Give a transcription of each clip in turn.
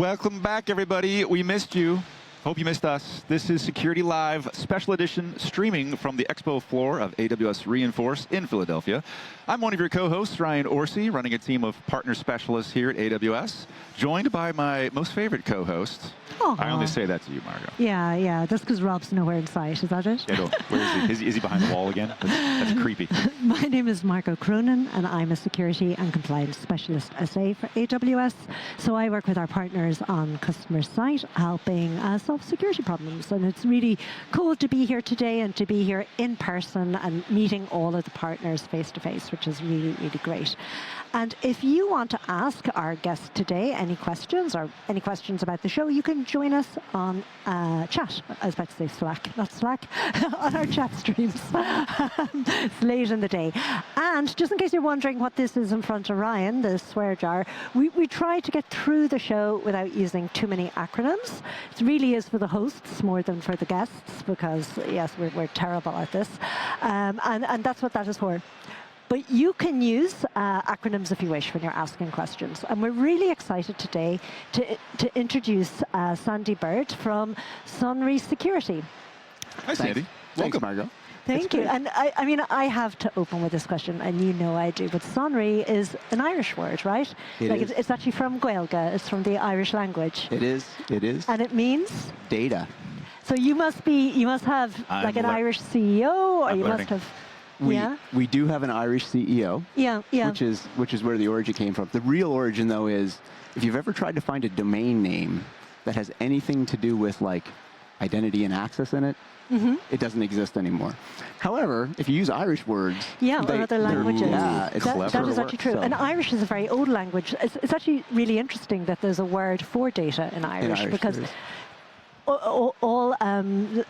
Welcome back, everybody. We missed you. Hope you missed us. This is Security Live Special Edition, streaming from the expo floor of AWS Reinforce in Philadelphia. I'm one of your co-hosts, Ryan Orsi, running a team of partner specialists here at AWS, joined by my most favorite co-host. I only say that to you, Margot. Yeah. That's because Rob's nowhere in sight. Is that it? Yeah, no. Where is he? Is he behind the wall again? That's creepy. My name is Margot Cronin, and I'm a security and compliance specialist SA for AWS. So I work with our partners on customer site, helping solve security problems. And it's really cool to be here today and to be here in person and meeting all of the partners face to face, which is really, really great. And if you want to ask our guest today any questions or any questions about the show, you can join us on chat. I was about to say Slack, not Slack, on our chat streams. It's late in the day. And just in case you're wondering what this is in front of Ryan, the swear jar, we try to get through the show without using too many acronyms. It really is for the hosts more than for the guests because, yes, we're terrible at this. And that's what that is for. But you can use acronyms if you wish when you're asking questions. And we're really excited today to introduce Sandy Bird from Sonrai Security. Hi, Sandy. Thanks, Margot. Thank you. And I mean, I have to open with this question, and you know I do, but Sonrai is an Irish word, right? It's actually from Gaeilge. It's from the Irish language. It is. And it means? Data. So you must have like an Irish CEO, or you must have... We do have an Irish CEO. Yeah. Which is where the origin came from. The real origin, though, is if you've ever tried to find a domain name that has anything to do with like identity and access in it, it doesn't exist anymore. However, if you use Irish words, or other languages, it's that is actually true. So. And Irish is a very old language. It's actually really interesting that there's a word for data in Irish because all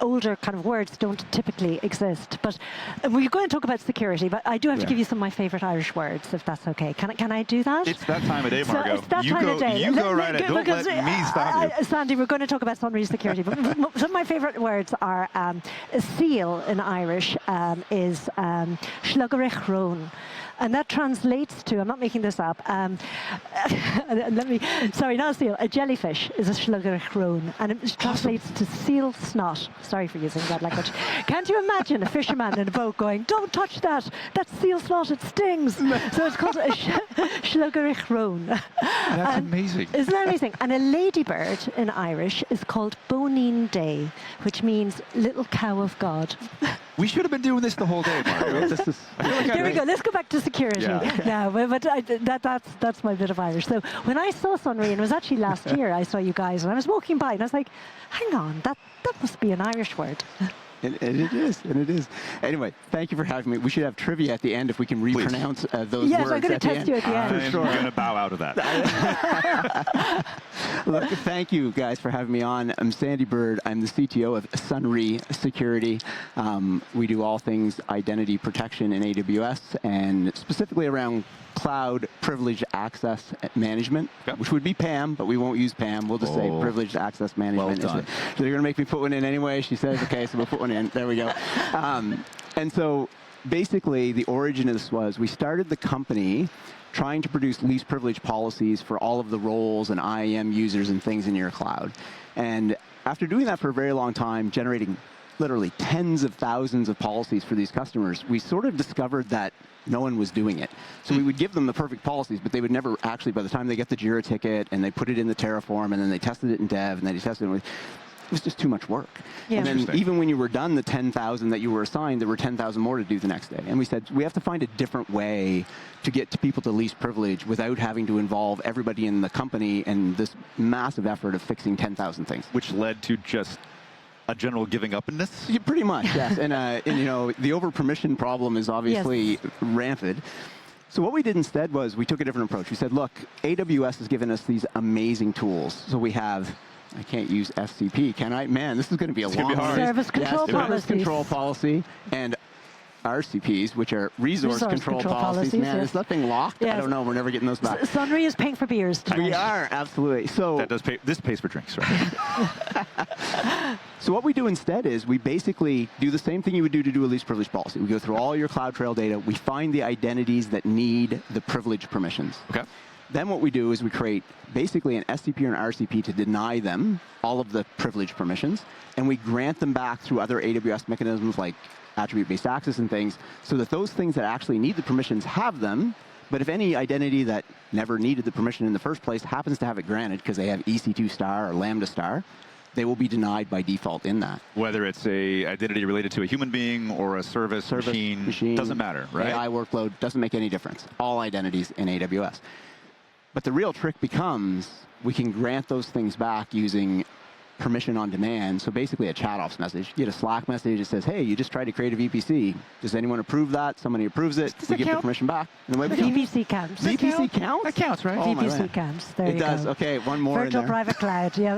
older kind of words don't typically exist. But we're going to talk about security, but I do have to give you some of my favorite Irish words, if that's okay. Can I do that? It's that time of day, Margot. So it's that time of day. You go right ahead. Don't let me stop you. Sandy, we're going to talk about Sonrai Security. But some of my favorite words are seal in Irish is Sluggerich Roan. And that translates to, I'm not making this up, sorry, not a seal, a jellyfish is a sluggerich roan, and it translates to seal snot. Sorry for using that language. Can't you imagine a fisherman in a boat going, don't touch that, that's seal snot, it stings. So it's called a sluggerich roan. That's amazing. Isn't that amazing? And a ladybird in Irish is called Bonine Day, which means little cow of God. We should have been doing this the whole day, Margot. There we go. Let's go back to security. Yeah. No, but that's my bit of Irish. So when I saw Sonrai, and it was actually last year, I saw you guys, and I was walking by, and I was like, hang on, that must be an Irish word. And it is. Anyway, thank you for having me. We should have trivia at the end if we can repronounce those words. Yes, I'm going to test you at the end. I'm going to bow out of that. Look, thank you guys for having me on. I'm Sandy Bird. I'm the CTO of Sonrai Security. We do all things identity protection in AWS, and specifically around cloud privileged access management, which would be PAM, but we won't use PAM. We'll just say privileged access management. Well done. So you're going to make me put one in anyway. She says, okay, so we'll put one in. There we go. And so basically the origin of this was we started the company trying to produce least privilege policies for all of the roles and IAM users and things in your cloud. And after doing that for a very long time, generating literally tens of thousands of policies for these customers, we sort of discovered that no one was doing it. So we would give them the perfect policies, but they would never actually, by the time they get the Jira ticket and they put it in the Terraform and then they tested it in dev and then they tested it, it was just too much work. Yeah. And then even when you were done the 10,000 that you were assigned, there were 10,000 more to do the next day. And we said, we have to find a different way to get to people to least privilege without having to involve everybody in the company and this massive effort of fixing 10,000 things. Which led to just a general giving up-ness? Yeah, pretty much, yes. And you know, the over-permission problem is obviously rampant. So what we did instead was we took a different approach. We said, look, AWS has given us these amazing tools. So we have, I can't use FCP, can I? Man, this is going to be a long one. Service control policies. Service control policy and RCPs, which are resource control policies. Man, there's nothing locked. I don't know. We're never getting those back. Sonrai is paying for beers tonight. We are, absolutely. So that does pay. This pays for drinks, right? So what we do instead is we basically do the same thing you would do to do a least privilege policy. We go through all your CloudTrail data. We find the identities that need the privilege permissions. Okay. Then what we do is we create basically an SCP or an RCP to deny them all of the privileged permissions, and we grant them back through other AWS mechanisms like attribute-based access and things, so that those things that actually need the permissions have them. But if any identity that never needed the permission in the first place happens to have it granted because they have EC2 star or Lambda star, they will be denied by default in that. Whether it's a identity related to a human being or a service machine, doesn't matter, right? AI workload, doesn't make any difference. All identities in AWS. But the real trick becomes we can grant those things back using permission on demand. So basically a chat ops message. You get a Slack message that says, hey, you just tried to create a VPC. Does anyone approve that? Somebody approves it. We give the permission back. And away we go. VPC counts. VPC counts? That counts, right? Oh, VPC counts. There you go. It does. Okay, one more Virtual in there. private cloud. Yeah,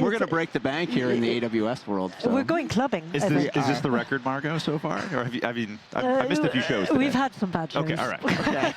We're going to break the bank here in the AWS world. So. We're going clubbing. Is this the record, Margot, so far? Or have you, I missed a few shows today. We've had some bad shows. Okay, all right. Okay.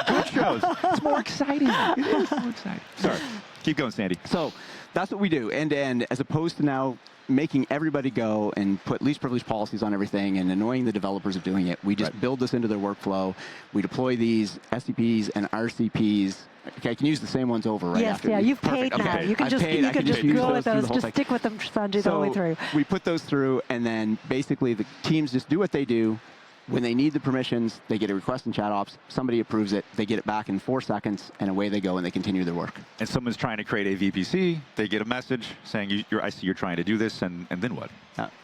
Good shows. It's more exciting. It is more exciting. Sorry. Keep going, Sandy. So that's what we do, end-to-end, as opposed to now making everybody go and put least privilege policies on everything and annoying the developers of doing it. We just build this into their workflow. We deploy these SCPs and RCPs. Okay, I can use the same ones over right after. Yes, you've paid Perfect. now. Okay. You can just use go with those. through the whole Just thing. stick with them, Sandy, the whole way through. We put those through, and then basically the teams just do what they do. When they need the permissions, they get a request in chat ops, somebody approves it, they get it back in 4 seconds, and away they go, and they continue their work. And someone's trying to create a VPC, they get a message saying, I see you're trying to do this, and then what?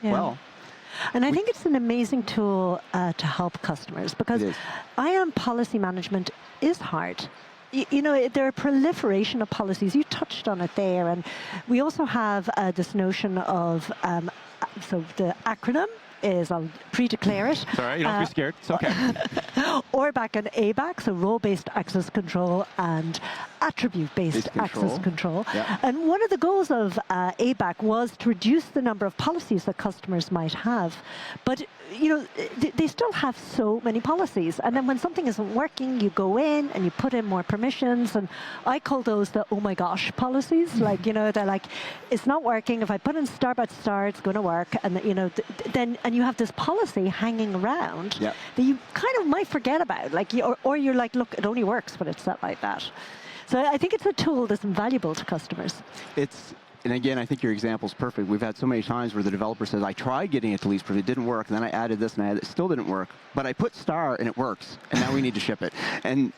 Well, and I think it's an amazing tool to help customers, because IAM policy management is hard. You know, there are proliferation of policies. You touched on it there. And we also have this notion of, so the acronym is, I'll pre-declare it. Sorry, you don't have to be scared. It's okay. ORBAC and ABAC, so role-based access control and attribute-based access control. Yeah. And one of the goals of ABAC was to reduce the number of policies that customers might have. But you know, they still have so many policies. And then when something isn't working, you go in and you put in more permissions. And I call those the oh my gosh policies. Like, you know, they're like, it's not working. If I put in star by star, it's going to work. And, you know, and you have this policy hanging around that you kind of might forget about. Like, or you're like, look, it only works when it's set like that. So I think it's a tool that's invaluable to customers. And again, I think your example is perfect. We've had so many times where the developer says, I tried getting it to least privilege, it didn't work, and then I added this and it still didn't work, but I put star and it works, and now we need to ship it. And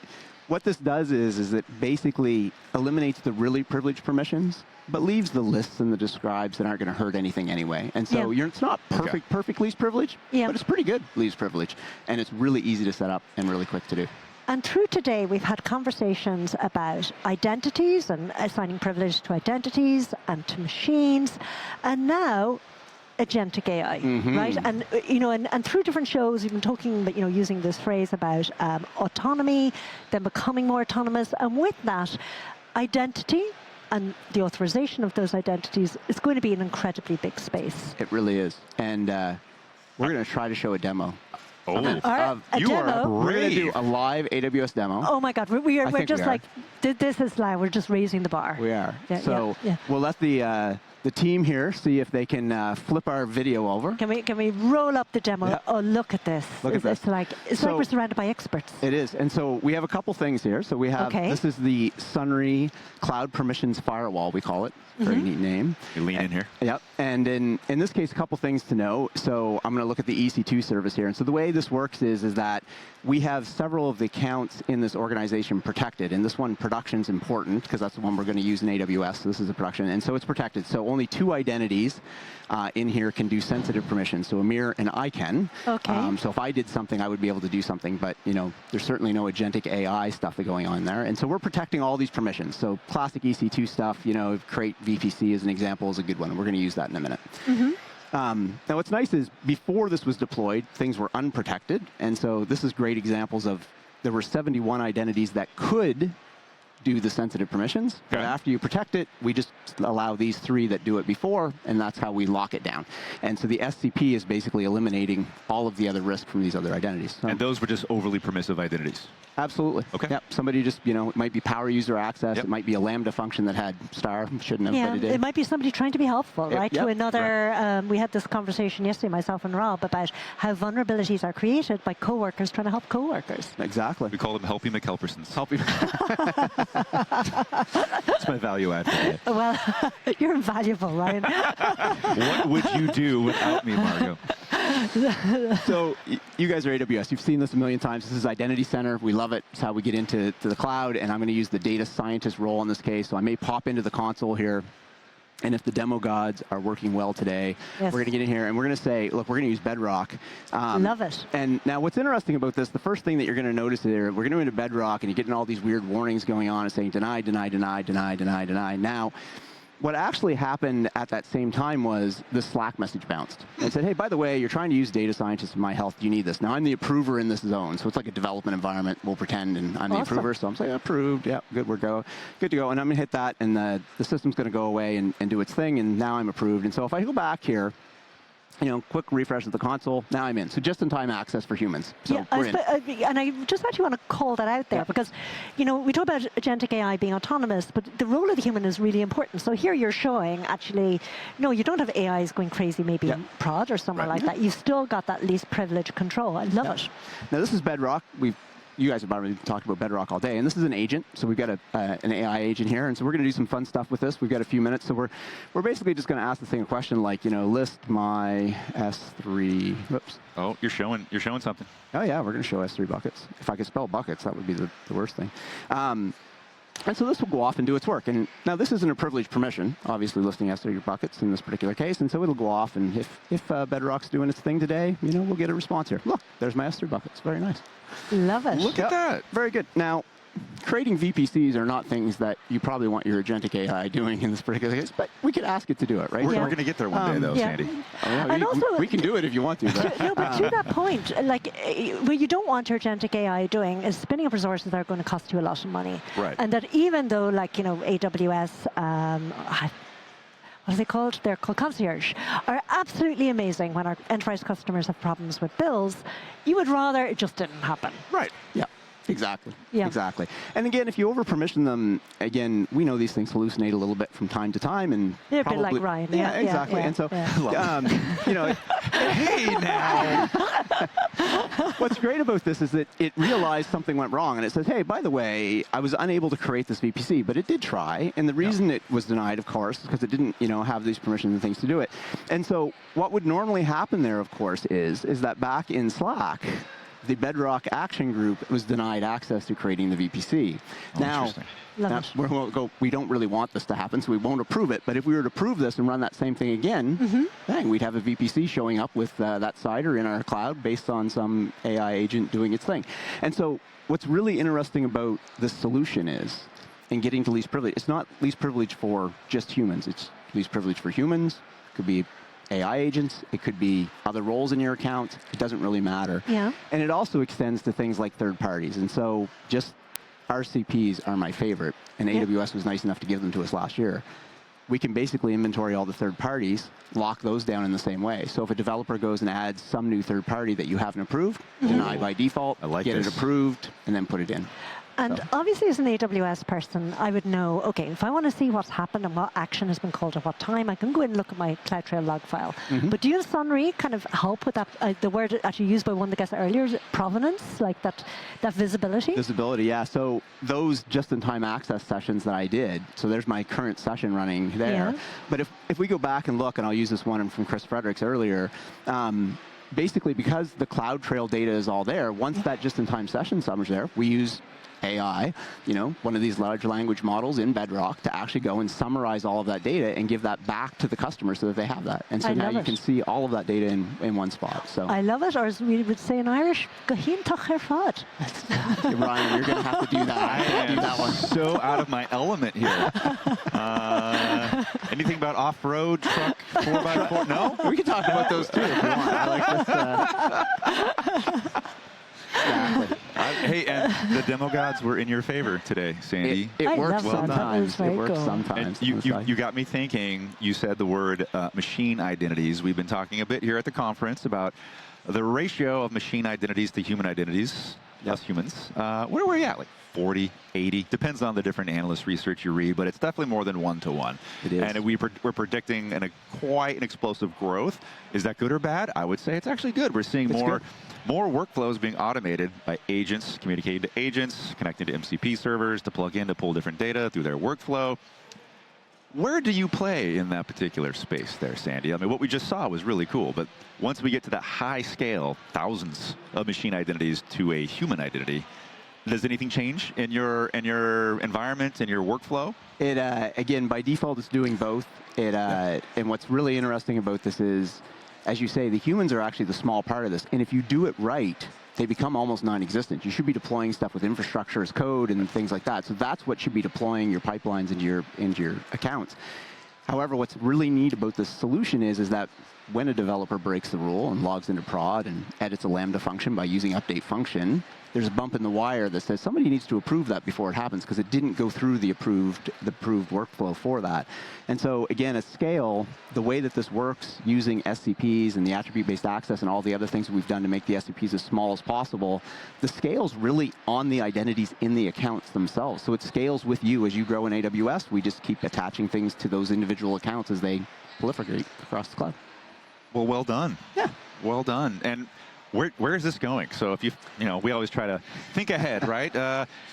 what this does is it basically eliminates the really privileged permissions, but leaves the lists and the describes that aren't going to hurt anything anyway. And so it's not perfect least privilege, but it's pretty good least privilege. And it's really easy to set up and really quick to do. And through today, we've had conversations about identities and assigning privilege to identities and to machines, and now agentic AI, right? And you know, and through different shows, we've been talking about, you know, using this phrase about autonomy, then becoming more autonomous, and with that, identity and the authorization of those identities is going to be an incredibly big space. It really is, and we're going to try to show a demo. A demo? We're going to do a live AWS demo. Oh my God, we're just like, this is live, we're just raising the bar. We are. We'll let the team here see if they can flip our video over. Can we roll up the demo? Yeah. Oh, look at this. It's like we're surrounded by experts. It is. And so we have a couple things here. So we have, this is the Sonrai Cloud Permissions Firewall, we call it. Very neat name. You lean in here. Yep. And in this case, a couple things to know. So I'm going to look at the EC2 service here. And so the way this works is that we have several of the accounts in this organization protected. And this one, production's important, because that's the one we're going to use in AWS. So this is a production. And so it's protected. So only 2 identities in here can do sensitive permissions. So Amir and I can. Okay. So if I did something, I would be able to do something. But, you know, there's certainly no agentic AI stuff going on there. And so we're protecting all these permissions. So classic EC2 stuff, you know, create VPC as an example is a good one. We're going to use that in a minute. Now, what's nice is before this was deployed, things were unprotected. And so this is great examples of there were 71 identities that could do the sensitive permissions. But Okay. after you protect it, we just allow these 3 that do it before, and that's how we lock it down. And so the SCP is basically eliminating all of the other risk from these other identities. So And those were just overly permissive identities. absolutely. Okay. Yep. Somebody just, it might be power user access. Yep. It might be a Lambda function that had star, shouldn't have, Yeah, but it did. it might be somebody trying to be helpful, Yep, right? yep, To another, we had this conversation yesterday, myself and Rob, about how vulnerabilities are created by coworkers trying to help coworkers. Exactly. We call them Helpy McHelpersons. Help you. That's my value add today. Well, you're invaluable, Ryan. What would you do without me, Margot? So you guys are AWS. You've seen this a million times. This is Identity Center. We love it. It's how we get into the cloud, and I'm going to use the data scientist role in this case. So I may pop into the console here, and if the demo gods are working well today, Yes. we're going to get in here, and we're going to say, look, we're going to use Bedrock. Love it. And now what's interesting about this, the first thing that you're going to notice here, we're going to go into Bedrock, and you're getting all these weird warnings going on and saying deny, deny, deny, deny, deny, deny. Now, what actually happened at that same time was the Slack message bounced and said, hey, by the way, you're trying to use data scientists in my health. Do you need this? Now, I'm the approver in this zone. So it's like a development environment. We'll pretend, and I'm the Awesome. approver. So I'm saying, approved. Yeah, good, good to go. And I'm going to hit that, and the system's going to go away and do its thing. And now I'm approved. And so if I go back here, quick refresh of the console, now I'm in. So just-in-time access for humans. So we're in. And I just actually want to call that out there Yeah. because, we talk about agentic AI being autonomous, but the role of the human is really important. So here you're showing actually, no, you don't have AIs going crazy maybe Yeah. in prod or somewhere Right. like that. You've still got that least privilege control. I love Yeah. it. Now, this is Bedrock. You guys have already talked about Bedrock all day, and this is an agent. So we've got an AI agent here, and so we're going to do some fun stuff with this. We've got a few minutes, so we're basically just going to ask this thing a question like, list my S3. Whoops. Oh, you're showing something. Oh yeah, we're going to show S3 buckets. If I could spell buckets, that would be the worst thing. And so this will go off and do its work. And now this isn't a privileged permission, obviously listing S3 buckets in this particular case. And so it'll go off, and if Bedrock's doing its thing today, we'll get a response here. Look, there's my S3 buckets. Very nice. Love it. Look at that. Very good. Now, creating VPCs are not things that you probably want your agentic AI doing in this particular case, but we could ask it to do it, right? We're Yeah. going to get there one day, though, Yeah. Sandy. And also- we can do it if you want to. But, No, but to that point, what you don't want your agentic AI doing is spinning up resources that are going to cost you a lot of money. Right. And that even though, AWS, what are they called? They're called concierge, are absolutely amazing when our enterprise customers have problems with bills, you would rather it just didn't happen. Right. yeah. Exactly. Yeah. Exactly. And again, if you over-permission them, again, we know these things hallucinate a little bit from time to time, and They're a bit probably, like Ryan. Yeah, exactly. Yeah, and so, yeah. Hey, now. what's great about this is that it realized something went wrong, and it says, hey, by the way, I was unable to create this VPC, but it did try, and the reason it was denied, of course, is because it didn't, have these permissions and things to do it. And so what would normally happen there, of course, is that back in Slack, the Bedrock action group was denied access to creating the VPC. Now, Interesting. Love it. we don't really want this to happen, so we won't approve it. But if we were to approve this and run that same thing again, bang, we'd have a VPC showing up with that CIDR in our cloud based on some AI agent doing its thing. And so what's really interesting about this solution is, in getting to least privilege, it's not least privilege for just humans. It's least privilege for humans. It could be AI agents. It could be other roles in your account. It doesn't really matter. Yeah. And it also extends to things like third parties. And so just RCPs are my favorite, and AWS was nice enough to give them to us last year. We can basically inventory all the third parties, lock those down in the same way. So if a developer goes and adds some new third party that you haven't approved, deny by default, I like get this. it approved, and then put it in. And So. obviously, as an AWS person, I would know, okay, if I want to see what's happened and what action has been called at what time, I can go in and look at my CloudTrail log file. But do you and Sonrai kind of help with that? The word actually used by one of the guests earlier, is it provenance, like that visibility? Visibility, yeah. So those just-in-time access sessions that I did, so there's my current session running there. Yeah. But if we go back and look, and I'll use this one from Chris Fredericks earlier, basically because the CloudTrail data is all there, once that just-in-time session summer's there, we use AI, one of these large language models in Bedrock to actually go and summarize all of that data and give that back to the customer so that they have that. And so I now love you it. can see all of that data in one spot. So I love it, or as we would say in Irish, Gahin Tachar Fad. Ryan, you're going to have to do that. I can't do that one. So out of my element here. Anything about off-road truck 4x4? No? We can talk about those too if you want. I like this. Exactly. I Hey, and the demo gods were in your favor today, Sandy. It I works love that. That sometimes. was very It works cool. sometimes. And you got me thinking. You said the word machine identities. We've been talking a bit here at the conference about the ratio of machine identities to human identities, us humans. Where are we at? Like 40, 80? Depends on the different analyst research you read, but it's definitely more than 1 to 1. It is. And we're predicting quite an explosive growth. Is that good or bad? I would say it's actually good. We're seeing more workflows being automated by agents, communicating to agents, connecting to MCP servers to plug in to pull different data through their workflow. Where do you play in that particular space there, Sandy? I mean, what we just saw was really cool, but once we get to that high scale, thousands of machine identities to a human identity, does anything change in your environment, in your workflow? It again, by default, it's doing both. And what's really interesting about this is, as you say, the humans are actually the small part of this. And if you do it right, they become almost non-existent. You should be deploying stuff with infrastructure as code and things like that. So that's what should be deploying your pipelines into your accounts. However, what's really neat about this solution is that when a developer breaks the rule and logs into prod and edits a Lambda function by using update function, there's a bump in the wire that says somebody needs to approve that before it happens because it didn't go through the approved workflow for that. And so again, at scale, the way that this works using SCPs and the attribute-based access and all the other things that we've done to make the SCPs as small as possible, the scale's really on the identities in the accounts themselves. So it scales with you as you grow in AWS. We just keep attaching things to those individual accounts as they proliferate across the cloud. Well, well done. Yeah. Well done. And where is this going? So if we always try to think ahead, right?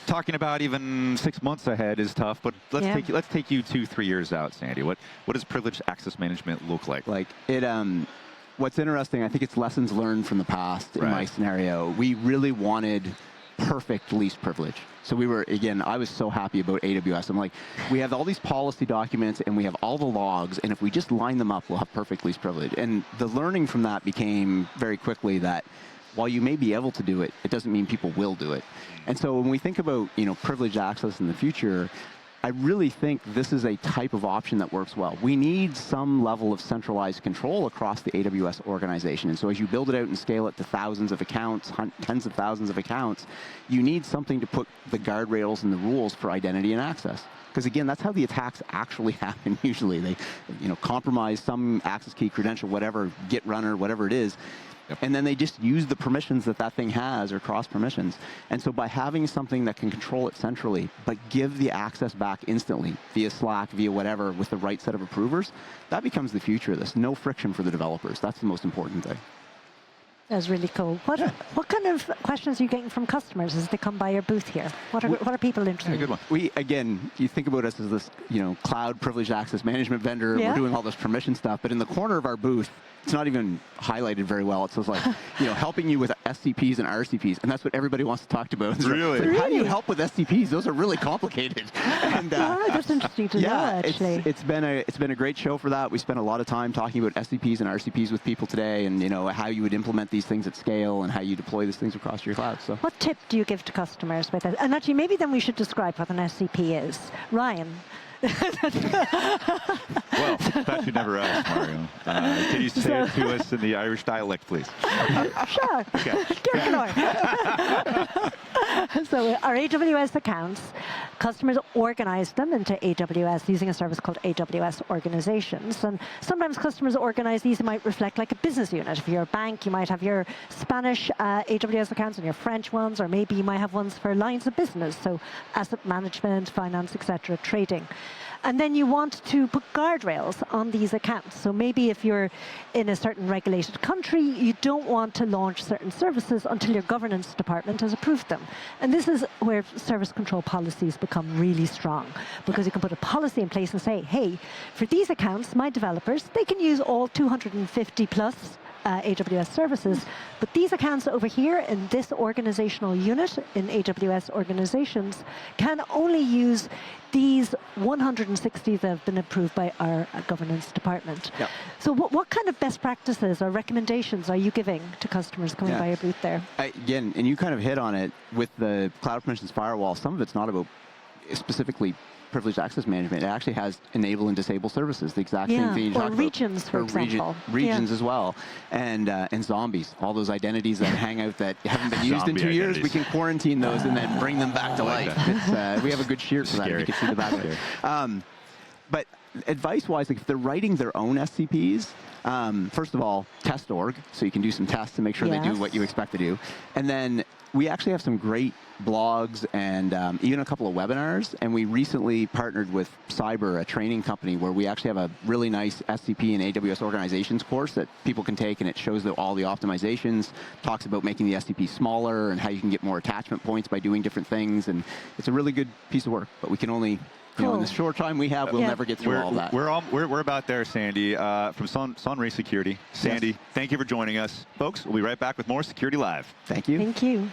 Talking about even 6 months ahead is tough, but let's take you 2-3 years out, Sandy. What does privileged access management look like? What's interesting, I think it's lessons learned from the past in my scenario. We really wanted perfect least privilege. So I was so happy about AWS. I'm like, we have all these policy documents and we have all the logs, and if we just line them up, we'll have perfect least privilege. And the learning from that became very quickly that while you may be able to do it, it doesn't mean people will do it. And so when we think about privileged access in the future, I really think this is a type of option that works well. We need some level of centralized control across the AWS organization. And so as you build it out and scale it to thousands of accounts, tens of thousands of accounts, you need something to put the guardrails and the rules for identity and access. Because again, that's how the attacks actually happen usually. They compromise some access key, credential, whatever, Git runner, whatever it is. And then they just use the permissions that thing has or cross permissions. And so by having something that can control it centrally, but give the access back instantly via Slack, via whatever, with the right set of approvers, that becomes the future of this. No friction for the developers. That's the most important thing. That's really cool. What kind of questions are you getting from customers as they come by your booth here? What are people interested in? Good one. Again, you think about us as this, cloud privileged access management vendor. We're doing all this permission stuff, but in the corner of our booth, it's not even highlighted very well. It says helping you with SCPs and RCPs, and that's what everybody wants to talk about. Really? How do you help with SCPs? Those are really complicated. And, that's interesting to know, actually. It's been a great show for that. We spent a lot of time talking about SCPs and RCPs with people today, and how you would implement these things at scale and how you deploy these things across your cloud. So, what tip do you give to customers with it? And actually, maybe then we should describe what an SCP is. Ryan. Well, that you never asked, Mario. Can you say it to us in the Irish dialect, please? Sure. Okay. So our AWS accounts, customers organize them into AWS using a service called AWS Organizations. And sometimes customers organize these, it might reflect like a business unit. If you're a bank, you might have your Spanish AWS accounts and your French ones, or maybe you might have ones for lines of business, so asset management, finance, etc., trading. And then you want to put guardrails on these accounts. So maybe if you're in a certain regulated country, you don't want to launch certain services until your governance department has approved them. And this is where service control policies become really strong, because you can put a policy in place and say, hey, for these accounts, my developers, they can use all 250 plus AWS services, but these accounts over here in this organizational unit in AWS Organizations can only use these 160 that have been approved by our governance department. Yep. So what kind of best practices or recommendations are you giving to customers coming by your booth there? Again, and you kind of hit on it with the Cloud Permissions Firewall. Some of it's not about specifically privileged access management. It actually has enable and disable services, the exact same thing you talked about. Regions, for example. Regions as well. And zombies, all those identities that hang out that haven't been used in 2 years, we can quarantine those and then bring them back to life. We have a good shirt for that. You can see the back of it. But advice-wise, like if they're writing their own SCPs, first of all, test org, so you can do some tests to make sure they do what you expect to do. And then we actually have some great blogs and even a couple of webinars, and we recently partnered with Cyber, a training company, where we actually have a really nice SCP and AWS organizations course that people can take, and it shows all the optimizations, talks about making the SCP smaller and how you can get more attachment points by doing different things, and it's a really good piece of work, but we can only, you know, in the short time we have, we'll never get through all that. We're about there, Sandy, from Sonrai Security. Sandy, thank you for joining us. Folks, we'll be right back with more Security Live. Thank you. Thank you.